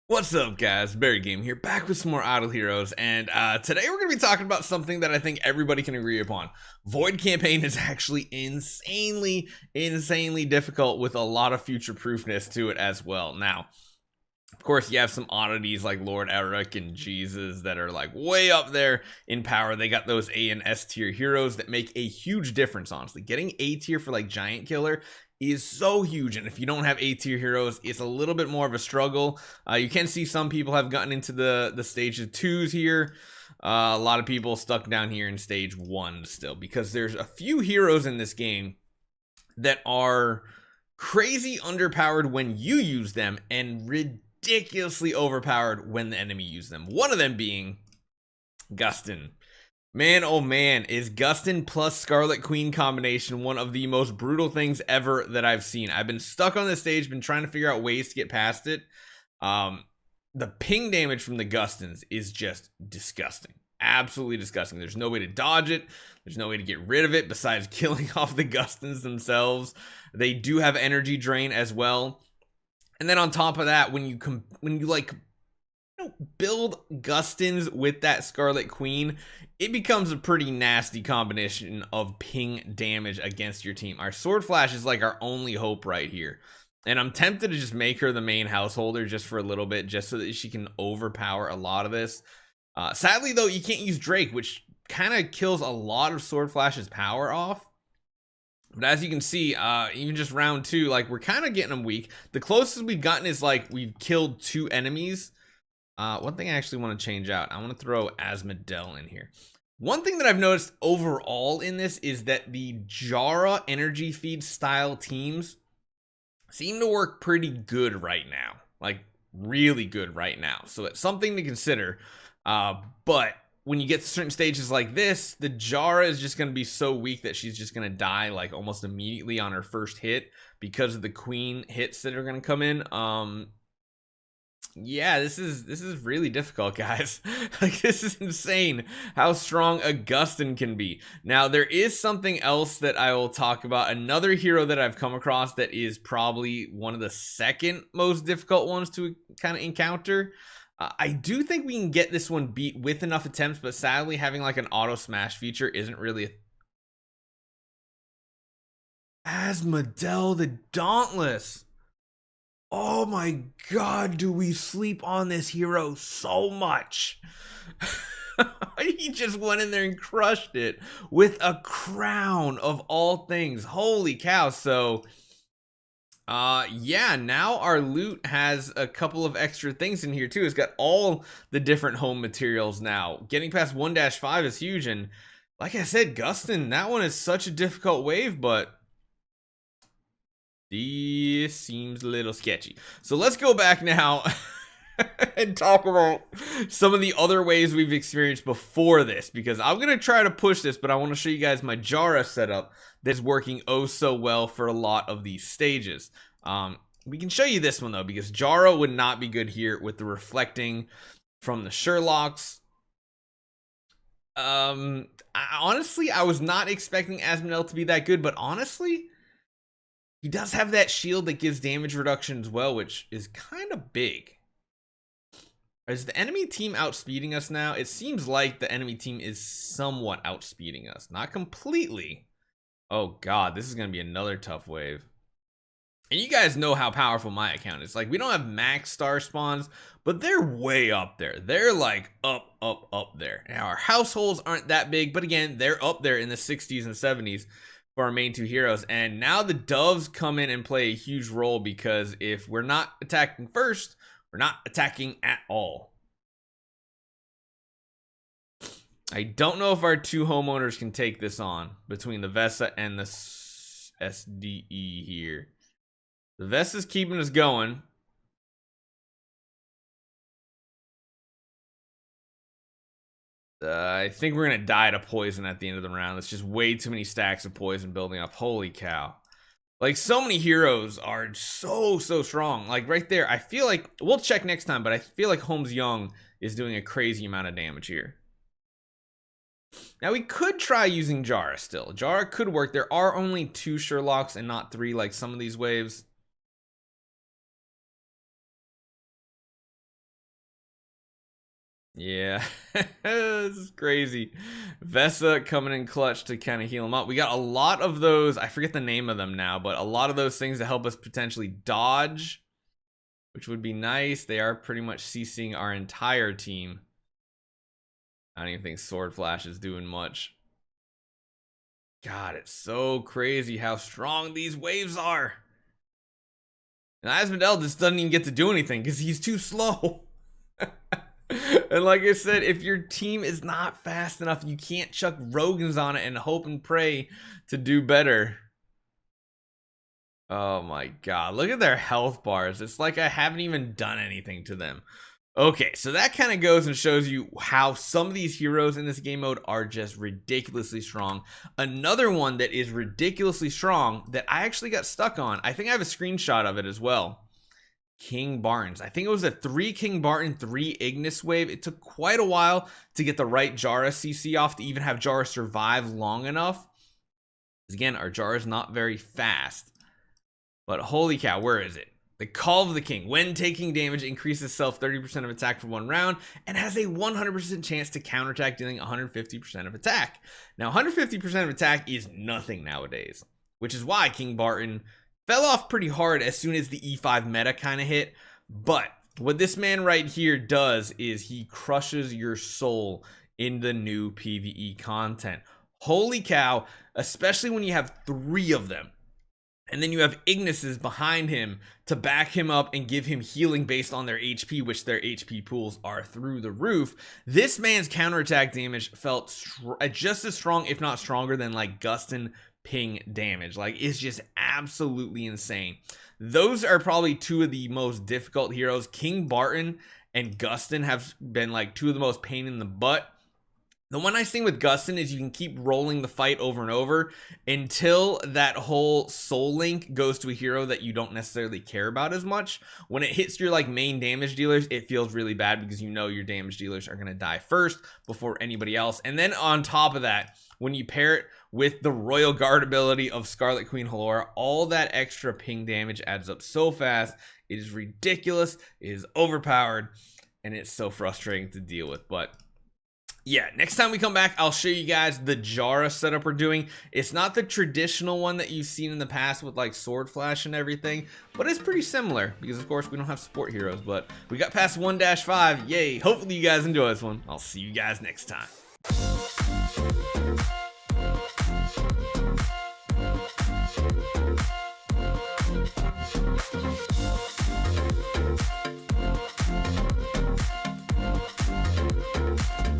What's up, guys? Barry Game here, back with some more Idle Heroes, and today we're going to be talking about something that I think everybody can agree upon. Void Campaign is actually insanely difficult with a lot of future-proofness to it as well. Now, of course, you have some oddities like Lord Eric and Jesus that are like way up there in power. They got those A and S tier heroes that make a huge difference, honestly. Getting A tier for like Giant Killer is so huge, and if you don't have A tier heroes, it's a little bit more of a struggle. You can see some people have gotten into the stage of 2s here. A lot of people stuck down here in stage 1 still, because there's a few heroes in this game that are crazy underpowered when you use them and ridiculously overpowered when the enemy uses them. One of them being Gustin. Man, oh man, is Gustin plus Scarlet Queen combination one of the most brutal things ever that I've seen. I've been stuck on this stage, been trying to figure out ways to get past it. The ping damage from the Gustins is just disgusting. Absolutely disgusting. There's no way to dodge it. There's no way to get rid of it besides killing off the Gustins themselves. They do have energy drain as well. And then on top of that, when you build Gustins with that Scarlet Queen, it becomes a pretty nasty combination of ping damage against your team. Our Sword Flash is like our only hope right here, and I'm tempted to just make her the main householder just for a little bit, just so that she can overpower a lot of this. Sadly though, you can't use Drake, which kind of kills a lot of Sword Flash's power off. But as you can see, even just round 2, like, we're kind of getting them weak. The closest we've gotten is like we've killed 2 enemies. One thing I actually want to change out, I want to throw Asmodel in here. One thing that I've noticed overall in this is that the Jara energy feed style teams seem to work pretty good right now, like really good right now. So it's something to consider. But when you get to certain stages like this, the Jara is just going to be so weak that she's just going to die like almost immediately on her first hit because of the queen hits that are going to come in. Yeah, this is really difficult, guys. Like, this is insane how strong a Gustin can be. Now, there is something else that I will talk about. Another hero that I've come across that is probably one of the second most difficult ones to kind of encounter. I do think we can get this one beat with enough attempts, but sadly, having like an auto smash feature isn't really Asmodel the Dauntless. Oh my god, do we sleep on this hero so much? He just went in there and crushed it with a crown of all things. Holy cow. So yeah, now our loot has a couple of extra things in here too. It's got all the different home materials now. Getting past 1-5 is huge, and like I said, Gustin, that one is such a difficult wave, but this seems a little sketchy. So let's go back now and talk about some of the other ways we've experienced before this, because I'm going to try to push this, but I want to show you guys my Jara setup that's working oh so well for a lot of these stages. We can show you this one though, because Jara would not be good here with the reflecting from the Sherlocks. Honestly, I was not expecting Asmodel to be that good, but honestly, he does have that shield that gives damage reduction as well, which is kind of big. Is the enemy team outspeeding us now? It seems like the enemy team is somewhat outspeeding us. Not completely. Oh god, this is going to be another tough wave. And you guys know how powerful my account is. Like, we don't have max star spawns, but they're way up there. They're like up there. Now, our households aren't that big, but again, they're up there in the 60s and 70s. For our main 2 heroes. And now the doves come in and play a huge role, because if we're not attacking first, we're not attacking at all. I don't know if our 2 homeowners can take this on between the Vesa and the SDE here. The Vesa's keeping us going. I think we're going to die to poison at the end of the round. It's just way too many stacks of poison building up. Holy cow. Like, so many heroes are so strong. Like right there, I feel like we'll check next time, but I feel like Holmes Young is doing a crazy amount of damage here. Now we could try using Jara still. Jara could work. There are only 2 Sherlocks and not 3 like some of these waves. Yeah, this is crazy. Vesa coming in clutch to kind of heal him up. We got a lot of those. I forget the name of them now, but a lot of those things that help us potentially dodge, which would be nice. They are pretty much CCing our entire team. I don't even think Sword Flash is doing much. God, it's so crazy how strong these waves are. And Asmodel just doesn't even get to do anything because he's too slow. And like I said, if your team is not fast enough, you can't chuck Rogans on it and hope and pray to do better. Oh my god, look at their health bars. It's like I haven't even done anything to them. Okay, so that kind of goes and shows you how some of these heroes in this game mode are just ridiculously strong. Another one that is ridiculously strong that I actually got stuck on, I think I have a screenshot of it as well. King Barton's. I think it was a 3 King Barton, 3 Ignis wave. It took quite a while to get the right Jara CC off to even have Jara survive long enough. Because again, our Jara is not very fast. But holy cow, where is it? The Call of the King. When taking damage, increases self 30% of attack for 1 round and has a 100% chance to counterattack, dealing 150% of attack. Now, 150% of attack is nothing nowadays, which is why King Barton fell off pretty hard as soon as the E5 meta kind of hit. But what this man right here does is he crushes your soul in the new PvE content. Holy cow, especially when you have 3 of them. And then you have Ignises behind him to back him up and give him healing based on their HP, which their HP pools are through the roof. This man's counterattack damage felt just as strong, if not stronger, than like Gustin ping damage. Like, it's just absolutely insane. Those are probably 2 of the most difficult heroes. King Barton and Gustin have been like 2 of the most pain in the butt. The one nice thing with Gustin is you can keep rolling the fight over and over until that whole soul link goes to a hero that you don't necessarily care about as much. When it hits your like main damage dealers, it feels really bad because you know your damage dealers are going to die first before anybody else. And then on top of that, when you pair it with the Royal Guard ability of Scarlet Queen Halora, all that extra ping damage adds up so fast. It is ridiculous, it is overpowered, and it's so frustrating to deal with. But yeah, next time we come back, I'll show you guys the Jara setup we're doing. It's not the traditional one that you've seen in the past with like Sword Flash and everything, but it's pretty similar because of course we don't have support heroes, but we got past 1-5. Yay. Hopefully you guys enjoy this one. I'll see you guys next time.